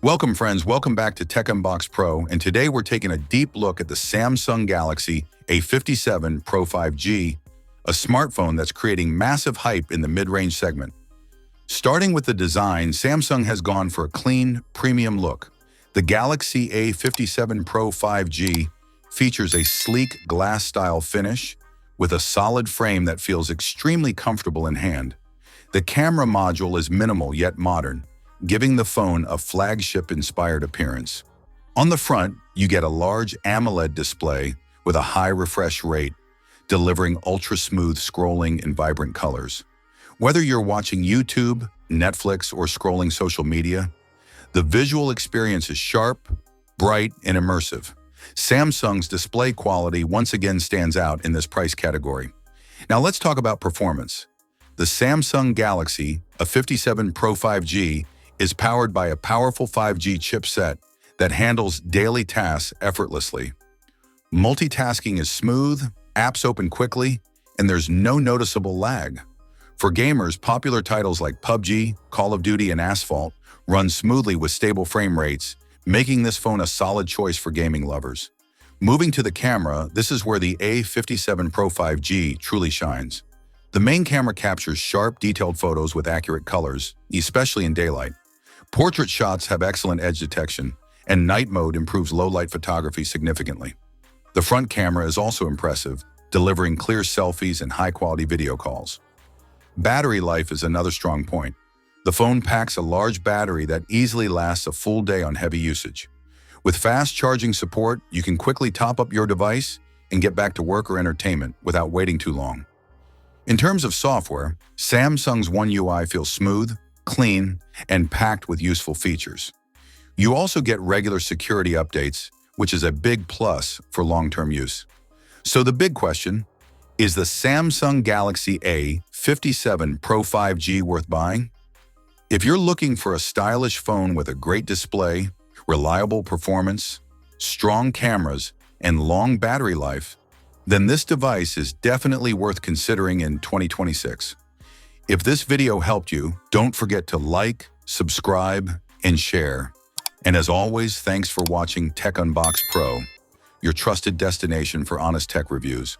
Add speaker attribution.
Speaker 1: Welcome friends, welcome back to Tech Unbox Pro, and today we're taking a deep look at the Samsung Galaxy A57 Pro 5G, a smartphone that's creating massive hype in the mid-range segment. Starting with the design, Samsung has gone for a clean, premium look. The Galaxy A57 Pro 5G features a sleek glass-style finish with a solid frame that feels extremely comfortable in hand. The camera module is minimal yet modern, giving the phone a flagship-inspired appearance. On the front, you get a large AMOLED display with a high refresh rate, delivering ultra-smooth scrolling in vibrant colors. Whether you're watching YouTube, Netflix, or scrolling social media, the visual experience is sharp, bright, and immersive. Samsung's display quality once again stands out in this price category. Now let's talk about performance. The Samsung Galaxy A57 Pro 5G is powered by a powerful 5G chipset that handles daily tasks effortlessly. Multitasking is smooth, apps open quickly, and there's no noticeable lag. For gamers, popular titles like PUBG, Call of Duty, and Asphalt run smoothly with stable frame rates, making this phone a solid choice for gaming lovers. Moving to the camera, this is where the A57 Pro 5G truly shines. The main camera captures sharp, detailed photos with accurate colors, especially in daylight. Portrait shots have excellent edge detection, and night mode improves low-light photography significantly. The front camera is also impressive, delivering clear selfies and high-quality video calls. Battery life is another strong point. The phone packs a large battery that easily lasts a full day on heavy usage. With fast charging support, you can quickly top up your device and get back to work or entertainment without waiting too long. In terms of software, Samsung's One UI feels smooth, clean, and packed with useful features. You also get regular security updates, which is a big plus for long-term use. So the big question, is the Samsung Galaxy A57 Pro 5G worth buying? If you're looking for a stylish phone with a great display, reliable performance, strong cameras, and long battery life, then this device is definitely worth considering in 2026. If this video helped you, don't forget to like, subscribe, and share. And as always, thanks for watching Tech Unbox Pro, your trusted destination for honest tech reviews.